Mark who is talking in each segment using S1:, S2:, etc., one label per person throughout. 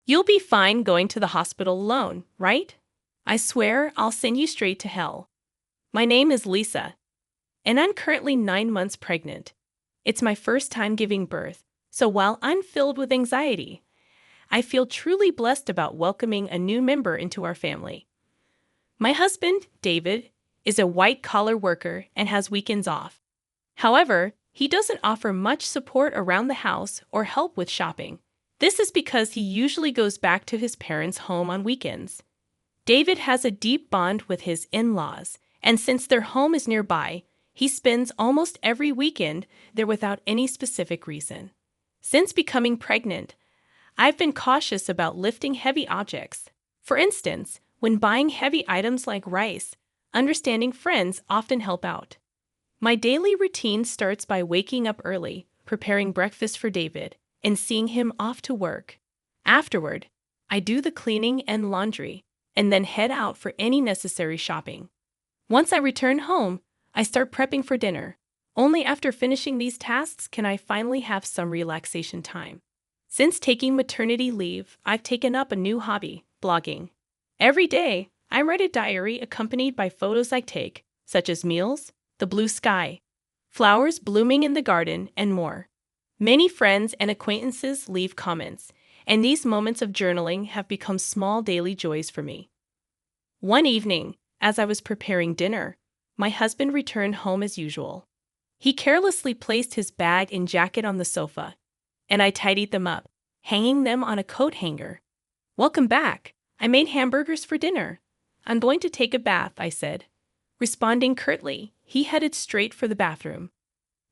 S1: You'll be fine going to the hospital alone, right? I swear I'll send you straight to hell. My name is Lisa, and I'm currently 9 months pregnant. It's my first time giving birth, so while I'm filled with anxiety, I feel truly blessed about welcoming a new member into our family. My husband, David, is a white-collar worker and has weekends off. However, he doesn't offer much support around the house or help with shopping. This is because he usually goes back to his parents' home on weekends. David has a deep bond with his in-laws, and since their home is nearby, he spends almost every weekend there without any specific reason. Since becoming pregnant, I've been cautious about lifting heavy objects. For instance, when buying heavy items like rice, understanding friends often help out. My daily routine starts by waking up early, preparing breakfast for David, and seeing him off to work. Afterward, I do the cleaning and laundry, and then head out for any necessary shopping. Once I return home, I start prepping for dinner. Only after finishing these tasks can I finally have some relaxation time. Since taking maternity leave, I've taken up a new hobby, blogging. Every day, I write a diary accompanied by photos I take, such as meals, the blue sky, flowers blooming in the garden, and more. Many friends and acquaintances leave comments, and these moments of journaling have become small daily joys for me. One evening, as I was preparing dinner, my husband returned home as usual. He carelessly placed his bag and jacket on the sofa, and I tidied them up, hanging them on a coat hanger. "Welcome back. I made hamburgers for dinner. I'm going to take a bath," I said. Responding curtly, he headed straight for the bathroom.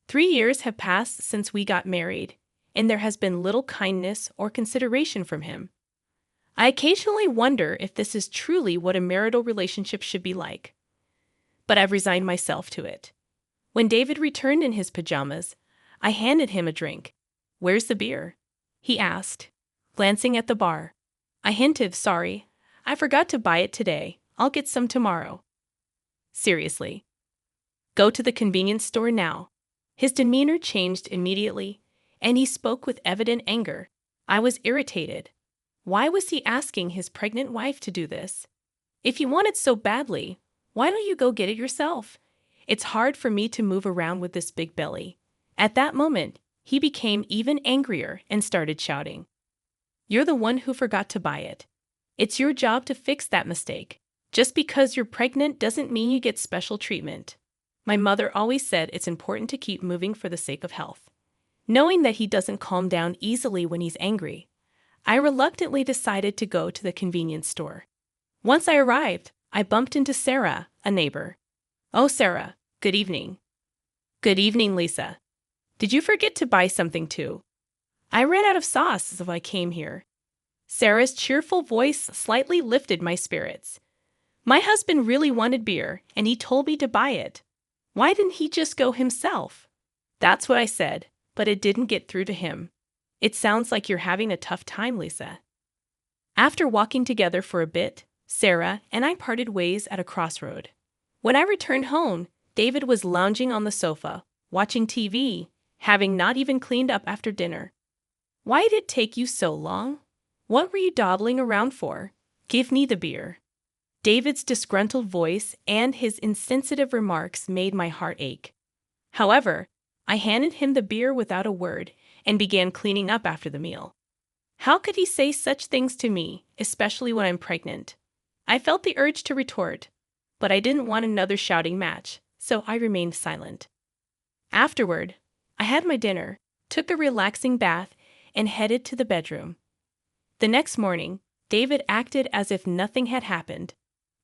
S1: 3 years have passed since we got married, and there has been little kindness or consideration from him. I occasionally wonder if this is truly what a marital relationship should be like. But I've resigned myself to it. When David returned in his pajamas, I handed him a drink. "Where's the beer?" he asked, glancing at the bar. I hinted, "Sorry, I forgot to buy it today. I'll get some tomorrow." "Seriously? Go to the convenience store now." His demeanor changed immediately, and he spoke with evident anger. I was irritated. Why was he asking his pregnant wife to do this? If you want it so badly, why don't you go get it yourself? It's hard for me to move around with this big belly. At that moment, he became even angrier and started shouting. "You're the one who forgot to buy it. It's your job to fix that mistake. Just because you're pregnant doesn't mean you get special treatment." My mother always said it's important to keep moving for the sake of health. Knowing that he doesn't calm down easily when he's angry, I reluctantly decided to go to the convenience store. Once I arrived, I bumped into Sarah, a neighbor. "Oh, Sarah, good evening." "Good evening, Lisa. Did you forget to buy something too?" "I ran out of sauce, so I came here." Sarah's cheerful voice slightly lifted my spirits. "My husband really wanted beer, and he told me to buy it. Why didn't he just go himself?" "That's what I said, but it didn't get through to him." "It sounds like you're having a tough time, Lisa." After walking together for a bit, Sarah and I parted ways at a crossroad. When I returned home, David was lounging on the sofa, watching TV, having not even cleaned up after dinner. "Why did it take you so long? What were you dawdling around for? Give me the beer." David's disgruntled voice and his insensitive remarks made my heart ache. However, I handed him the beer without a word and began cleaning up after the meal. How could he say such things to me, especially when I'm pregnant? I felt the urge to retort, but I didn't want another shouting match, so I remained silent. Afterward, I had my dinner, took a relaxing bath, and headed to the bedroom. The next morning, David acted as if nothing had happened.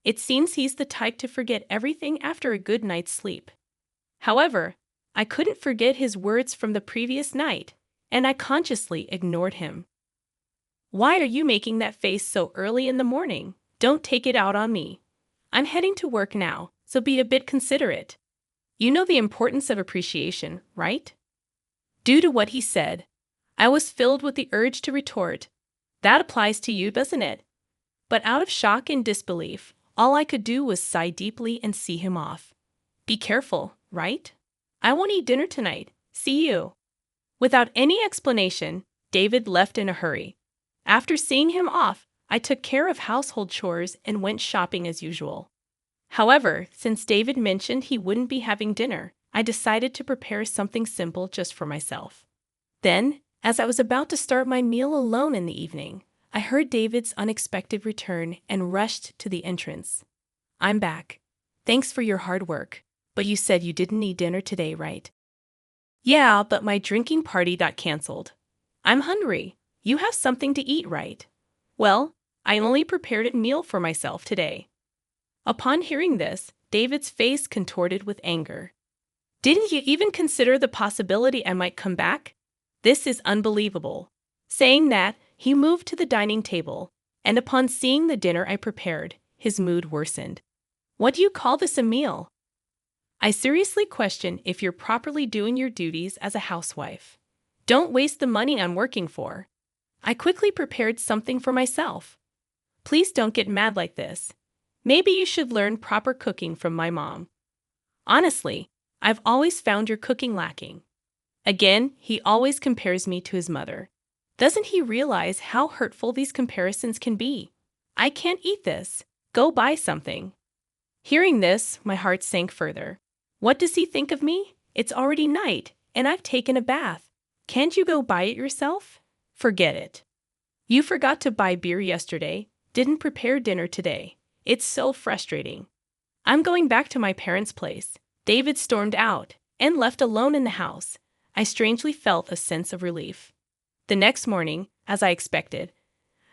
S1: It seems he's the type to forget everything after a good night's sleep. However, I couldn't forget his words from the previous night, and I consciously ignored him. "Why are you making that face so early in the morning? Don't take it out on me. I'm heading to work now, so be a bit considerate. You know the importance of appreciation, right?" Due to what he said, I was filled with the urge to retort, "That applies to you, doesn't it?" But out of shock and disbelief, all I could do was sigh deeply and see him off. "Be careful, right? I won't eat dinner tonight. See you." Without any explanation, David left in a hurry. After seeing him off, I took care of household chores and went shopping as usual. However, since David mentioned he wouldn't be having dinner, I decided to prepare something simple just for myself. Then, as I was about to start my meal alone in the evening, I heard David's unexpected return and rushed to the entrance. "I'm back. Thanks for your hard work. But you said you didn't need dinner today, right?" "Yeah, but my drinking party got canceled. I'm hungry. You have something to eat, right?" "Well, I only prepared a meal for myself today." Upon hearing this, David's face contorted with anger. "Didn't you even consider the possibility I might come back? This is unbelievable." Saying that, he moved to the dining table, and upon seeing the dinner I prepared, his mood worsened. "What do you call this a meal?" I seriously question if you're properly doing your duties as a housewife. Don't waste the money I'm working for. I quickly prepared something for myself. Please don't get mad like this. Maybe you should learn proper cooking from my mom. Honestly, I've always found your cooking lacking. Again, he always compares me to his mother. Doesn't he realize how hurtful these comparisons can be? I can't eat this. Go buy something. Hearing this, my heart sank further. What does he think of me? It's already night, and I've taken a bath. Can't you go buy it yourself? Forget it. You forgot to buy beer yesterday, didn't prepare dinner today. It's so frustrating. I'm going back to my parents' place. David stormed out, and left alone in the house. I strangely felt a sense of relief. The next morning, as I expected,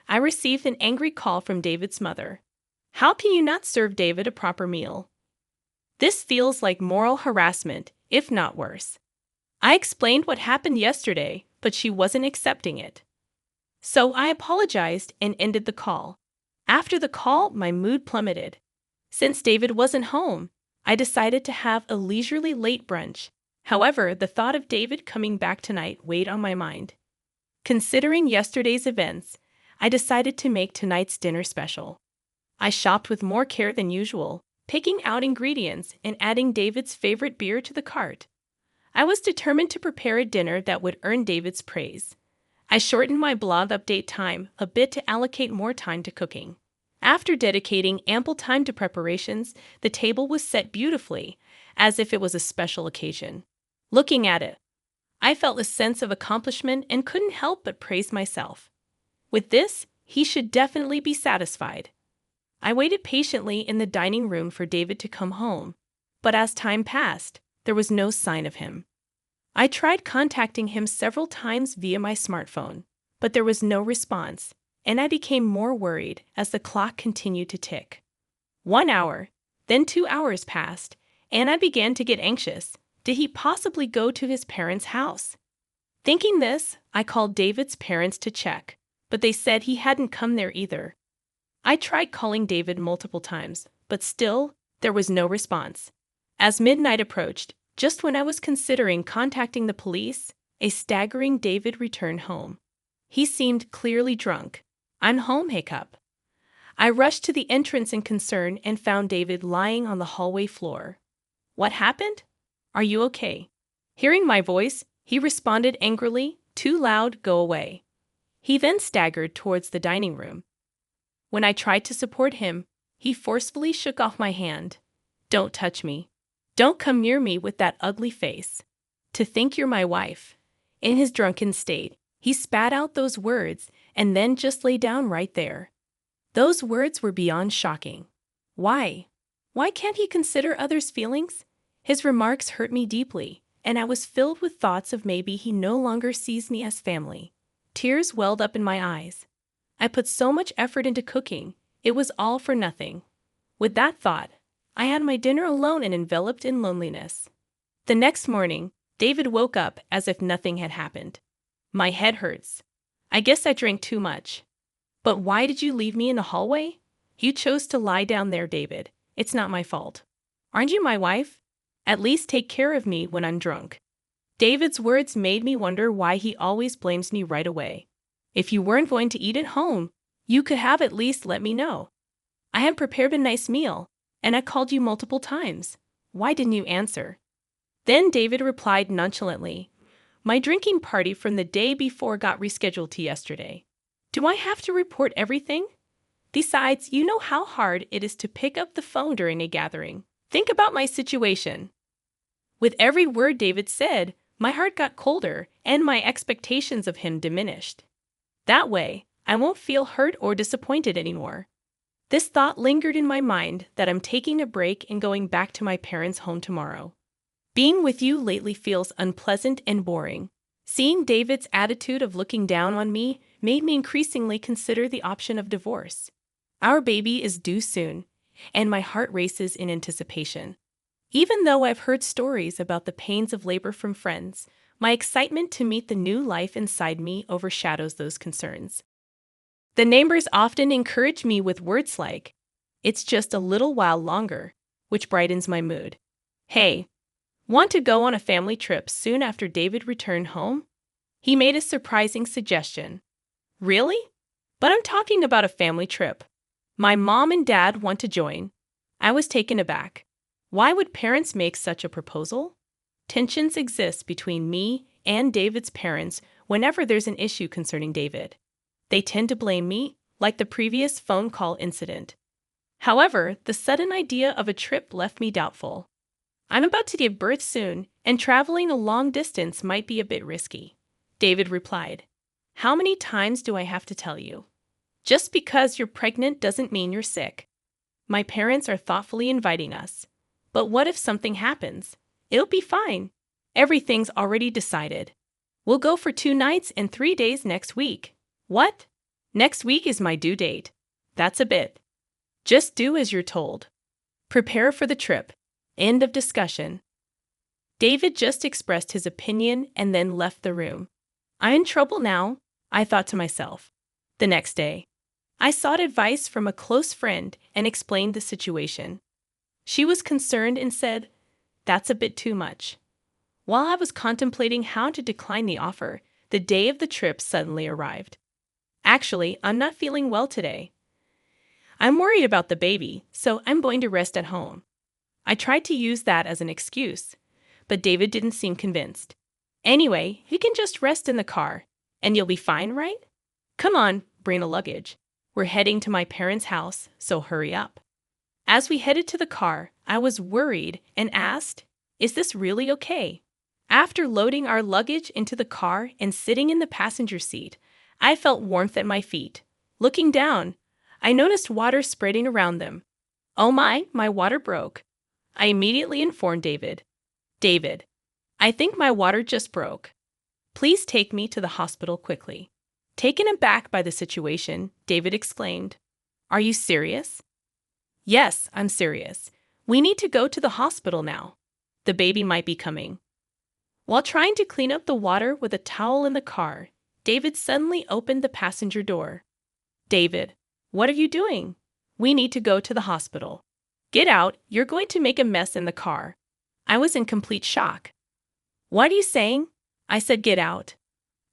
S1: I received an angry call from David's mother. "How can you not serve David a proper meal?" This feels like moral harassment, if not worse. I explained what happened yesterday, but she wasn't accepting it. So I apologized and ended the call. After the call, my mood plummeted. Since David wasn't home, I decided to have a leisurely late brunch. However, the thought of David coming back tonight weighed on my mind. Considering yesterday's events, I decided to make tonight's dinner special. I shopped with more care than usual, picking out ingredients and adding David's favorite beer to the cart. I was determined to prepare a dinner that would earn David's praise. I shortened my blog update time a bit to allocate more time to cooking. After dedicating ample time to preparations, the table was set beautifully, as if it was a special occasion. Looking at it, I felt a sense of accomplishment and couldn't help but praise myself. With this, he should definitely be satisfied. I waited patiently in the dining room for David to come home, but as time passed, there was no sign of him. I tried contacting him several times via my smartphone, but there was no response, and I became more worried as the clock continued to tick. 1 hour, then 2 hours passed, and I began to get anxious. Did he possibly go to his parents' house? Thinking this, I called David's parents to check, but they said he hadn't come there either. I tried calling David multiple times, but still, there was no response. As midnight approached, just when I was considering contacting the police, a staggering David returned home. He seemed clearly drunk. "I'm home, hiccup." I rushed to the entrance in concern and found David lying on the hallway floor. "What happened? Are you okay?" Hearing my voice, he responded angrily, "Too loud, go away." He then staggered towards the dining room. When I tried to support him, he forcefully shook off my hand. "Don't touch me. Don't come near me with that ugly face. To think you're my wife." In his drunken state, he spat out those words and then just lay down right there. Those words were beyond shocking. Why? Why can't he consider others' feelings? His remarks hurt me deeply, and I was filled with thoughts of maybe he no longer sees me as family. Tears welled up in my eyes. I put so much effort into cooking, it was all for nothing. With that thought, I had my dinner alone and enveloped in loneliness. The next morning, David woke up as if nothing had happened. "My head hurts. I guess I drank too much." "But why did you leave me in the hallway?" "You chose to lie down there, David. It's not my fault." "Aren't you my wife? At least take care of me when I'm drunk." David's words made me wonder why he always blames me right away. If you weren't going to eat at home, you could have at least let me know. I had prepared a nice meal, and I called you multiple times. Why didn't you answer? Then David replied nonchalantly, "My drinking party from the day before got rescheduled to yesterday." Do I have to report everything? Besides, you know how hard it is to pick up the phone during a gathering. Think about my situation. With every word David said, my heart got colder and my expectations of him diminished. That way, I won't feel hurt or disappointed anymore. This thought lingered in my mind that I'm taking a break and going back to my parents' home tomorrow. Being with you lately feels unpleasant and boring. Seeing David's attitude of looking down on me made me increasingly consider the option of divorce. Our baby is due soon, and my heart races in anticipation. Even though I've heard stories about the pains of labor from friends, my excitement to meet the new life inside me overshadows those concerns. The neighbors often encourage me with words like, "It's just a little while longer," which brightens my mood. "Hey, want to go on a family trip soon after David returned home?" He made a surprising suggestion. Really? But I'm talking about a family trip. My mom and dad want to join. I was taken aback. Why would parents make such a proposal? Tensions exist between me and David's parents whenever there's an issue concerning David. They tend to blame me, like the previous phone call incident. However, the sudden idea of a trip left me doubtful. I'm about to give birth soon, and traveling a long distance might be a bit risky. David replied, "How many times do I have to tell you? Just because you're pregnant doesn't mean you're sick. My parents are thoughtfully inviting us. But what if something happens? It'll be fine. Everything's already decided. We'll go for 2 nights and 3 days next week." What? Next week is my due date. That's a bit. Just do as you're told. Prepare for the trip. End of discussion. David just expressed his opinion and then left the room. I'm in trouble now, I thought to myself. The next day, I sought advice from a close friend and explained the situation. She was concerned and said, "That's a bit too much." While I was contemplating how to decline the offer, the day of the trip suddenly arrived. "Actually, I'm not feeling well today. I'm worried about the baby, so I'm going to rest at home." I tried to use that as an excuse, but David didn't seem convinced. "Anyway, you can just rest in the car, and you'll be fine, right? Come on, bring the luggage. We're heading to my parents' house, so hurry up." As we headed to the car, I was worried and asked, "Is this really okay?" After loading our luggage into the car and sitting in the passenger seat, I felt warmth at my feet. Looking down, I noticed water spreading around them. "Oh my water broke." I immediately informed David. "David, I think my water just broke. Please take me to the hospital quickly." Taken aback by the situation, David exclaimed, "Are you serious?" "Yes, I'm serious. We need to go to the hospital now. The baby might be coming." While trying to clean up the water with a towel in the car, David suddenly opened the passenger door. "David, what are you doing? We need to go to the hospital. Get out, you're going to make a mess in the car." I was in complete shock. "What are you saying?" I said, "Get out.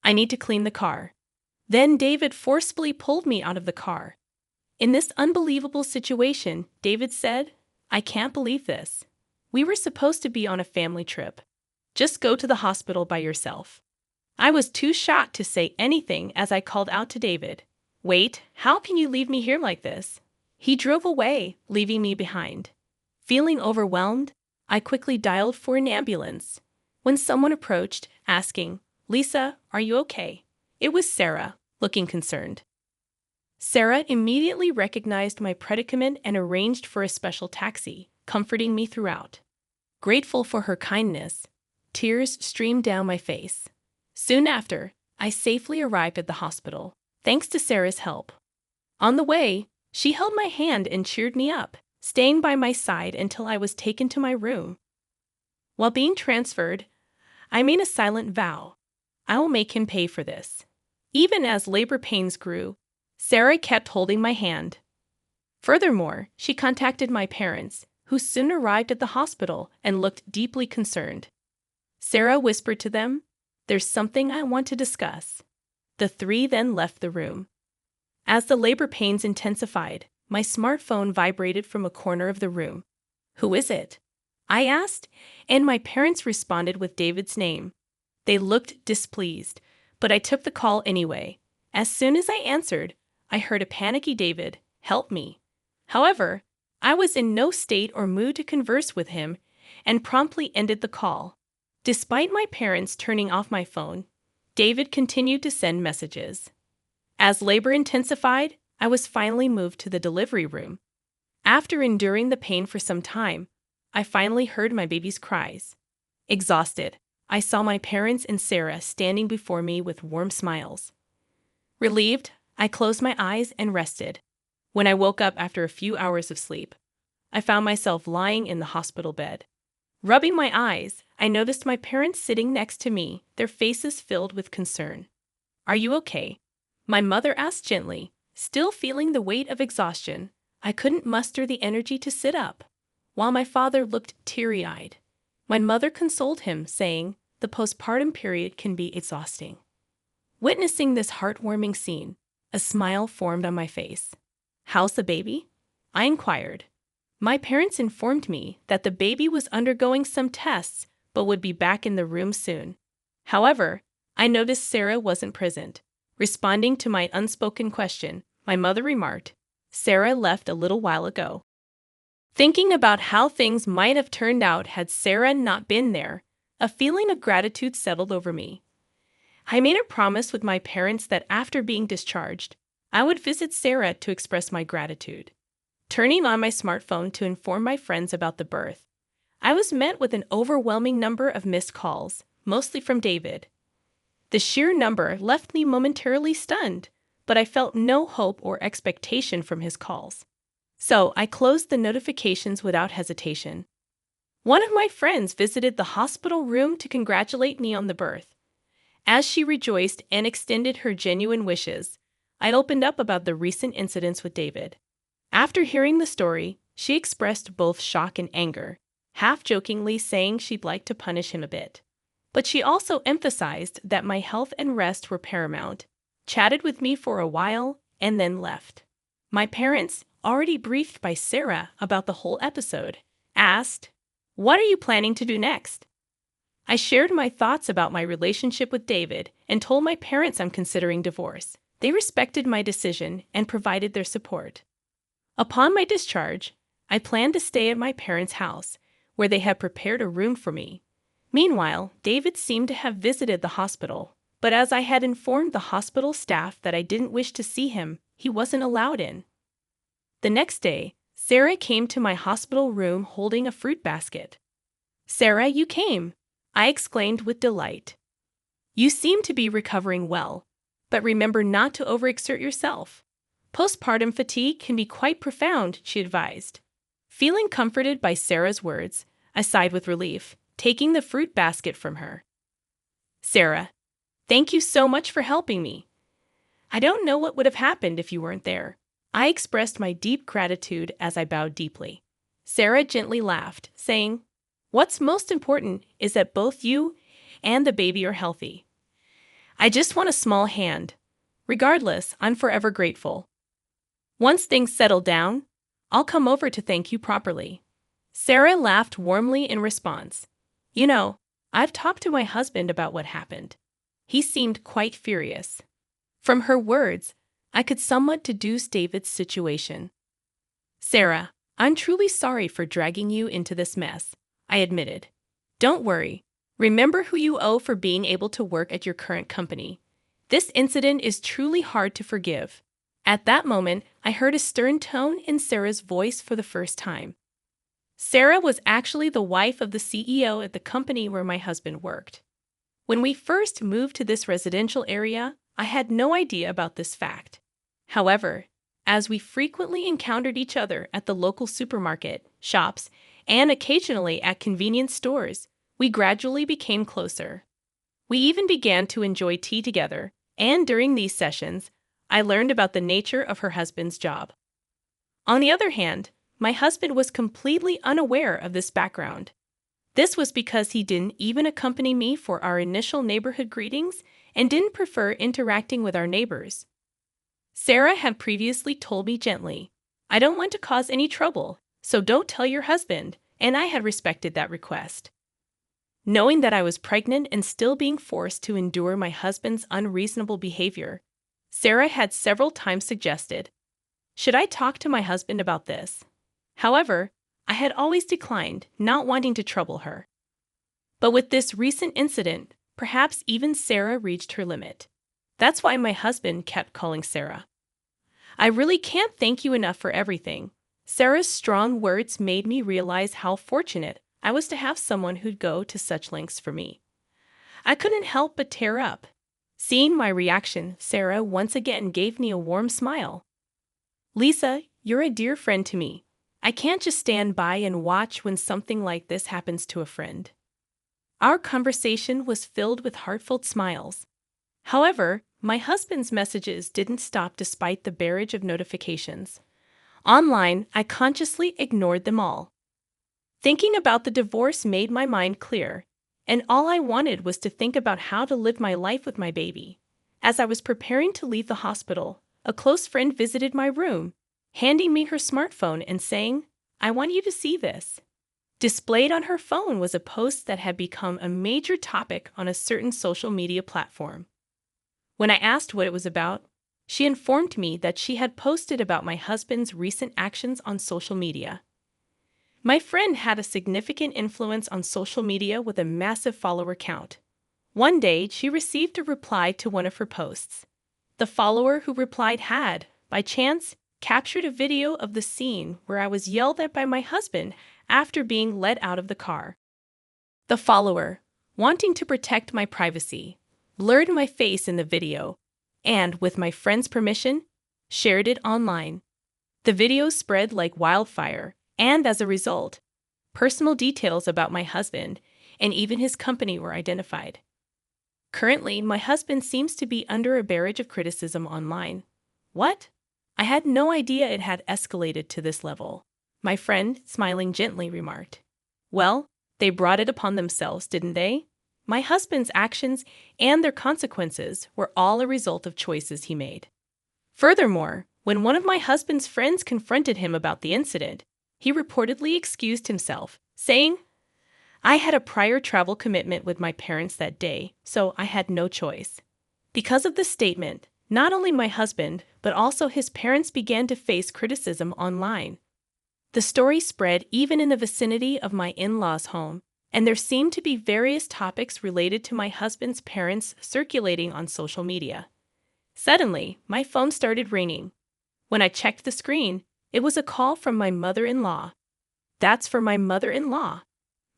S1: I need to clean the car." Then David forcefully pulled me out of the car. In this unbelievable situation, David said, "I can't believe this. We were supposed to be on a family trip. Just go to the hospital by yourself." I was too shocked to say anything as I called out to David, "Wait, how can you leave me here like this?" He drove away, leaving me behind. Feeling overwhelmed, I quickly dialed for an ambulance. When someone approached, asking, "Lisa, are you okay?" It was Sarah, looking concerned. Sarah immediately recognized my predicament and arranged for a special taxi, comforting me throughout. Grateful for her kindness, tears streamed down my face. Soon after, I safely arrived at the hospital, thanks to Sarah's help. On the way, she held my hand and cheered me up, staying by my side until I was taken to my room. While being transferred, I made a silent vow. I will make him pay for this. Even as labor pains grew, Sarah kept holding my hand. Furthermore, she contacted my parents, who soon arrived at the hospital and looked deeply concerned. Sarah whispered to them, "There's something I want to discuss." The 3 then left the room. As the labor pains intensified, my smartphone vibrated from a corner of the room. "Who is it?" I asked, and my parents responded with David's name. They looked displeased, but I took the call anyway. As soon as I answered, I heard a panicky David, "Help me." However, I was in no state or mood to converse with him and promptly ended the call. Despite my parents turning off my phone, David continued to send messages. As labor intensified, I was finally moved to the delivery room. After enduring the pain for some time, I finally heard my baby's cries. Exhausted, I saw my parents and Sarah standing before me with warm smiles. Relieved, I closed my eyes and rested. When I woke up after a few hours of sleep, I found myself lying in the hospital bed. Rubbing my eyes, I noticed my parents sitting next to me, their faces filled with concern. "Are you okay?" My mother asked gently, still feeling the weight of exhaustion. I couldn't muster the energy to sit up, while my father looked teary-eyed. My mother consoled him, saying, "The postpartum period can be exhausting." Witnessing this heartwarming scene, a smile formed on my face. "How's the baby?" I inquired. My parents informed me that the baby was undergoing some tests but would be back in the room soon. However, I noticed Sarah wasn't present. Responding to my unspoken question, my mother remarked, "Sarah left a little while ago." Thinking about how things might have turned out had Sarah not been there, a feeling of gratitude settled over me. I made a promise with my parents that after being discharged, I would visit Sarah to express my gratitude. Turning on my smartphone to inform my friends about the birth, I was met with an overwhelming number of missed calls, mostly from David. The sheer number left me momentarily stunned, but I felt no hope or expectation from his calls. So I closed the notifications without hesitation. One of my friends visited the hospital room to congratulate me on the birth. As she rejoiced and extended her genuine wishes, I opened up about the recent incidents with David. After hearing the story, she expressed both shock and anger, half-jokingly saying she'd like to punish him a bit. But she also emphasized that my health and rest were paramount, chatted with me for a while, and then left. My parents, already briefed by Sarah about the whole episode, asked, "What are you planning to do next?" I shared my thoughts about my relationship with David and told my parents I'm considering divorce. They respected my decision and provided their support. Upon my discharge, I planned to stay at my parents' house, where they had prepared a room for me. Meanwhile, David seemed to have visited the hospital, but as I had informed the hospital staff that I didn't wish to see him, he wasn't allowed in. The next day, Sarah came to my hospital room holding a fruit basket. "Sarah, you came!" I exclaimed with delight. "You seem to be recovering well, but remember not to overexert yourself. Postpartum fatigue can be quite profound," she advised. Feeling comforted by Sarah's words, I sighed with relief, taking the fruit basket from her. "Sarah, thank you so much for helping me. I don't know what would have happened if you weren't there." I expressed my deep gratitude as I bowed deeply. Sarah gently laughed, saying, "What's most important is that both you and the baby are healthy. I just want a small hand. Regardless, I'm forever grateful. Once things settle down, I'll come over to thank you properly." Sarah laughed warmly in response. "You know, I've talked to my husband about what happened. He seemed quite furious." From her words, I could somewhat deduce David's situation. "Sarah, I'm truly sorry for dragging you into this mess," I admitted. "Don't worry. Remember who you owe for being able to work at your current company. This incident is truly hard to forgive." At that moment, I heard a stern tone in Sarah's voice for the first time. Sarah was actually the wife of the CEO at the company where my husband worked. When we first moved to this residential area, I had no idea about this fact. However, as we frequently encountered each other at the local supermarket, shops, and occasionally at convenience stores, we gradually became closer. We even began to enjoy tea together, and during these sessions, I learned about the nature of her husband's job. On the other hand, my husband was completely unaware of this background. This was because he didn't even accompany me for our initial neighborhood greetings and didn't prefer interacting with our neighbors. Sarah had previously told me gently, "I don't want to cause any trouble, so don't tell your husband," and I had respected that request. Knowing that I was pregnant and still being forced to endure my husband's unreasonable behavior, Sarah had several times suggested, "Should I talk to my husband about this?" However, I had always declined, not wanting to trouble her. But with this recent incident, perhaps even Sarah reached her limit. That's why my husband kept calling Sarah. "I really can't thank you enough for everything." Sarah's strong words made me realize how fortunate I was to have someone who'd go to such lengths for me. I couldn't help but tear up. Seeing my reaction, Sarah once again gave me a warm smile. "Lisa, you're a dear friend to me. I can't just stand by and watch when something like this happens to a friend." Our conversation was filled with heartfelt smiles. However, my husband's messages didn't stop despite the barrage of notifications. Online, I consciously ignored them all. Thinking about the divorce made my mind clear, and all I wanted was to think about how to live my life with my baby. As I was preparing to leave the hospital, a close friend visited my room, handing me her smartphone and saying, "I want you to see this." Displayed on her phone was a post that had become a major topic on a certain social media platform. When I asked what it was about, she informed me that she had posted about my husband's recent actions on social media. My friend had a significant influence on social media with a massive follower count. One day, she received a reply to one of her posts. The follower who replied had, by chance, captured a video of the scene where I was yelled at by my husband after being led out of the car. The follower, wanting to protect my privacy, blurred my face in the video and, with my friend's permission, shared it online. The video spread like wildfire, and as a result, personal details about my husband and even his company were identified. Currently, my husband seems to be under a barrage of criticism online. What? I had no idea it had escalated to this level. My friend, smiling gently, remarked. "Well, they brought it upon themselves, didn't they? My husband's actions and their consequences were all a result of choices he made." Furthermore, when one of my husband's friends confronted him about the incident, he reportedly excused himself, saying, "I had a prior travel commitment with my parents that day, so I had no choice." Because of this statement, not only my husband, but also his parents began to face criticism online. The story spread even in the vicinity of my in-laws' home, and there seemed to be various topics related to my husband's parents circulating on social media. Suddenly, my phone started ringing. When I checked the screen, it was a call from my mother-in-law. "That's for my mother-in-law."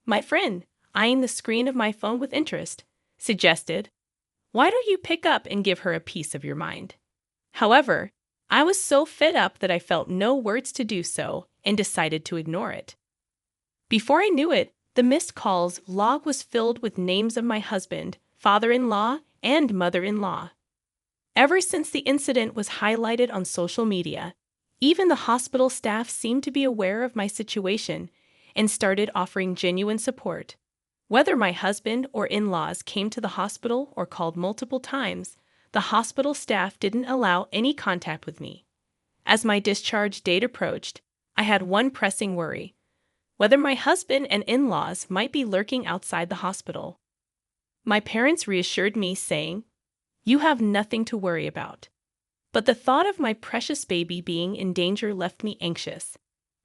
S1: My friend, eyeing the screen of my phone with interest, suggested, "Why don't you pick up and give her a piece of your mind?" However, I was so fed up that I felt no words to do so and decided to ignore it. Before I knew it, the missed calls log was filled with names of my husband, father-in-law, and mother-in-law. Ever since the incident was highlighted on social media, even the hospital staff seemed to be aware of my situation and started offering genuine support. Whether my husband or in-laws came to the hospital or called multiple times, the hospital staff didn't allow any contact with me. As my discharge date approached, I had one pressing worry: whether my husband and in-laws might be lurking outside the hospital. My parents reassured me, saying, "You have nothing to worry about." But the thought of my precious baby being in danger left me anxious.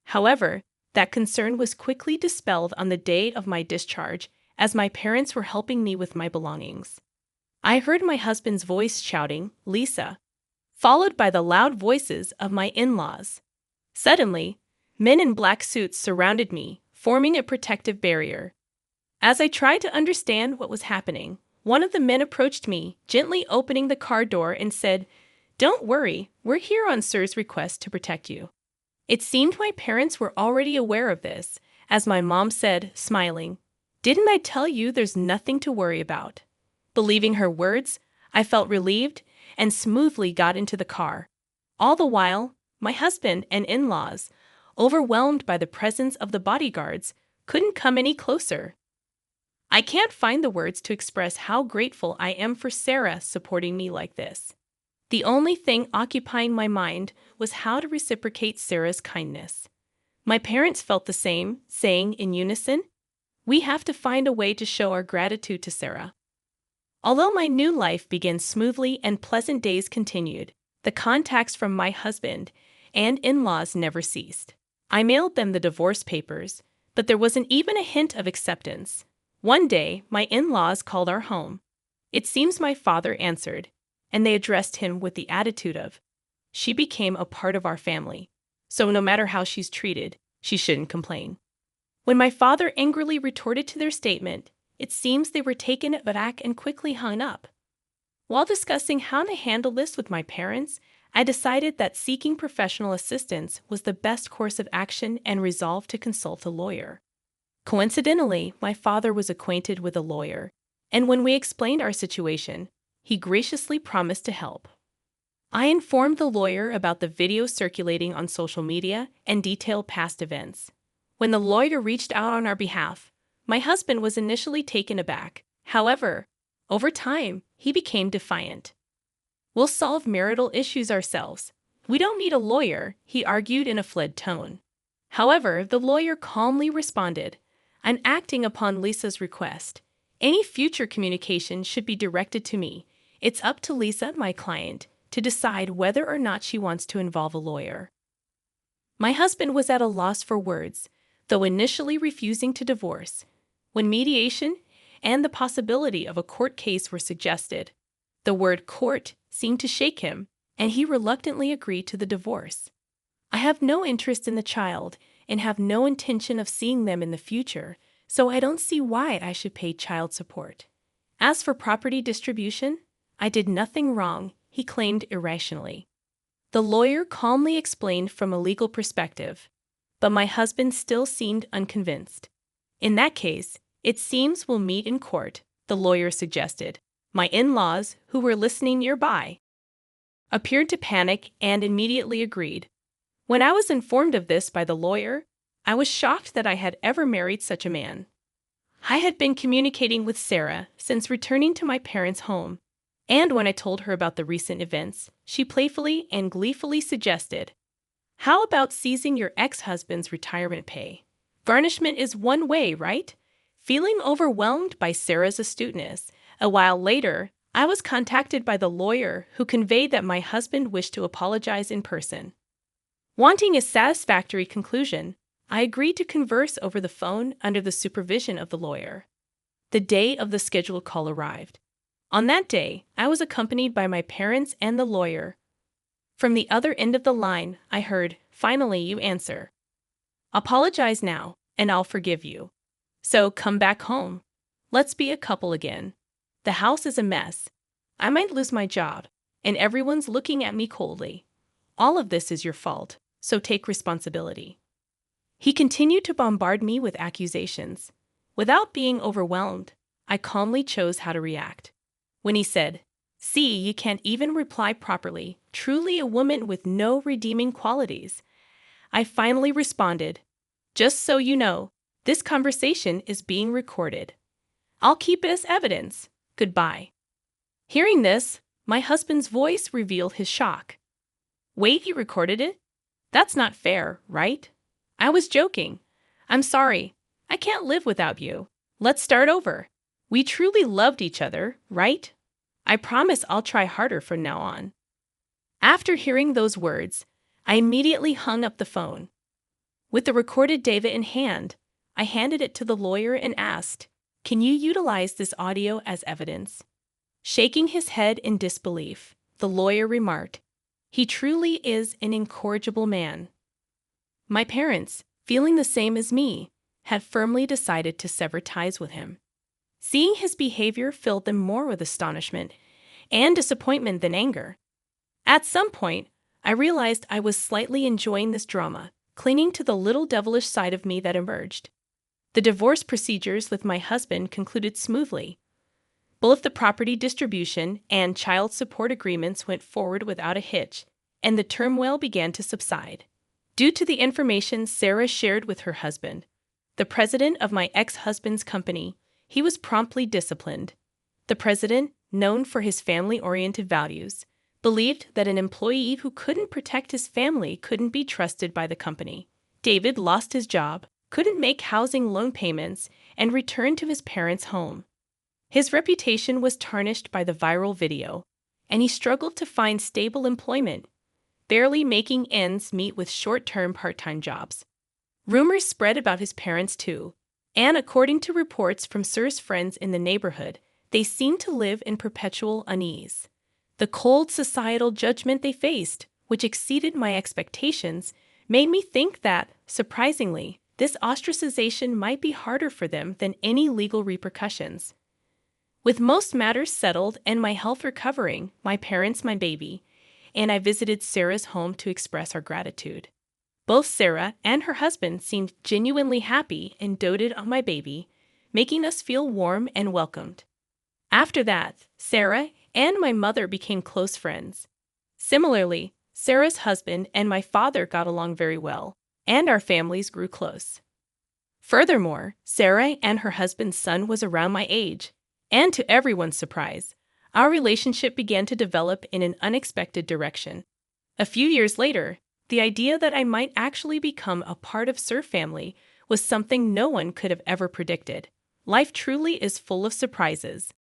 S1: However, that concern was quickly dispelled on the day of my discharge, as my parents were helping me with my belongings. I heard my husband's voice shouting, "Lisa," followed by the loud voices of my in-laws. Suddenly, men in black suits surrounded me, forming a protective barrier. As I tried to understand what was happening, one of the men approached me, gently opening the car door and said, "Don't worry, we're here on Sir's request to protect you." It seemed my parents were already aware of this, as my mom said, smiling, "Didn't I tell you there's nothing to worry about?" Believing her words, I felt relieved and smoothly got into the car. All the while, my husband and in-laws, overwhelmed by the presence of the bodyguards, couldn't come any closer. I can't find the words to express how grateful I am for Sarah supporting me like this. The only thing occupying my mind was how to reciprocate Sarah's kindness. My parents felt the same, saying in unison, "We have to find a way to show our gratitude to Sarah." Although my new life began smoothly and pleasant days continued, the contacts from my husband and in-laws never ceased. I mailed them the divorce papers, but there wasn't even a hint of acceptance. One day, my in-laws called our home. It seems my father answered, and they addressed him with the attitude of, "She became a part of our family, so no matter how she's treated, she shouldn't complain." When my father angrily retorted to their statement, it seems they were taken aback and quickly hung up. While discussing how to handle this with my parents, I decided that seeking professional assistance was the best course of action and resolved to consult a lawyer. Coincidentally, my father was acquainted with a lawyer, and when we explained our situation, he graciously promised to help. I informed the lawyer about the video circulating on social media and detailed past events. When the lawyer reached out on our behalf, my husband was initially taken aback. However, over time, he became defiant. "We'll solve marital issues ourselves. We don't need a lawyer," he argued in a fled tone. However, the lawyer calmly responded, "I'm acting upon Lisa's request. Any future communication should be directed to me. It's up to Lisa, my client, to decide whether or not she wants to involve a lawyer." My husband was at a loss for words, though initially refusing to divorce. When mediation and the possibility of a court case were suggested, the word court seemed to shake him, and he reluctantly agreed to the divorce. I have no interest in the child and have no intention of seeing them in the future, so I don't see why I should pay child support. As for property distribution, I did nothing wrong, he claimed irrationally. The lawyer calmly explained from a legal perspective, but my husband still seemed unconvinced. "In that case, it seems we'll meet in court," the lawyer suggested. My in-laws, who were listening nearby, appeared to panic and immediately agreed. When I was informed of this by the lawyer, I was shocked that I had ever married such a man. I had been communicating with Sarah since returning to my parents' home, and when I told her about the recent events, she playfully and gleefully suggested, "How about seizing your ex-husband's retirement pay? Garnishment is one way, right?" Feeling overwhelmed by Sarah's astuteness, a while later, I was contacted by the lawyer who conveyed that my husband wished to apologize in person. Wanting a satisfactory conclusion, I agreed to converse over the phone under the supervision of the lawyer. The day of the scheduled call arrived. On that day, I was accompanied by my parents and the lawyer. From the other end of the line, I heard, "Finally, you answer. Apologize now, and I'll forgive you. So come back home. Let's be a couple again. The house is a mess. I might lose my job, and everyone's looking at me coldly. All of this is your fault, so take responsibility." He continued to bombard me with accusations. Without being overwhelmed, I calmly chose how to react. When he said, "See, you can't even reply properly, truly a woman with no redeeming qualities," I finally responded, "Just so you know, this conversation is being recorded. I'll keep it as evidence. Goodbye." Hearing this, my husband's voice revealed his shock. "Wait, you recorded it? That's not fair, right?" I was joking. "I'm sorry. I can't live without you. Let's start over. We truly loved each other, right? I promise I'll try harder from now on." After hearing those words, I immediately hung up the phone. With the recorded data in hand, I handed it to the lawyer and asked, "Can you utilize this audio as evidence?" Shaking his head in disbelief, the lawyer remarked, "He truly is an incorrigible man." My parents, feeling the same as me, had firmly decided to sever ties with him. Seeing his behavior filled them more with astonishment and disappointment than anger. At some point, I realized I was slightly enjoying this drama, clinging to the little devilish side of me that emerged. The divorce procedures with my husband concluded smoothly. Both the property distribution and child support agreements went forward without a hitch, and the turmoil began to subside. Due to the information Sarah shared with her husband, the president of my ex-husband's company, he was promptly disciplined. The president, known for his family-oriented values, believed that an employee who couldn't protect his family couldn't be trusted by the company. David lost his job, couldn't make housing loan payments, and returned to his parents' home. His reputation was tarnished by the viral video, and he struggled to find stable employment, barely making ends meet with short-term part-time jobs. Rumors spread about his parents too, and according to reports from Sir's friends in the neighborhood, they seemed to live in perpetual unease. The cold societal judgment they faced, which exceeded my expectations, made me think that, surprisingly, this ostracization might be harder for them than any legal repercussions. With most matters settled and my health recovering, my parents, my baby, and I visited Sarah's home to express our gratitude. Both Sarah and her husband seemed genuinely happy and doted on my baby, making us feel warm and welcomed. After that, Sarah and my mother became close friends. Similarly, Sarah's husband and my father got along very well, and our families grew close. Furthermore, Sarah and her husband's son was around my age, and to everyone's surprise, our relationship began to develop in an unexpected direction. A few years later, the idea that I might actually become a part of Sir family was something no one could have ever predicted. Life truly is full of surprises.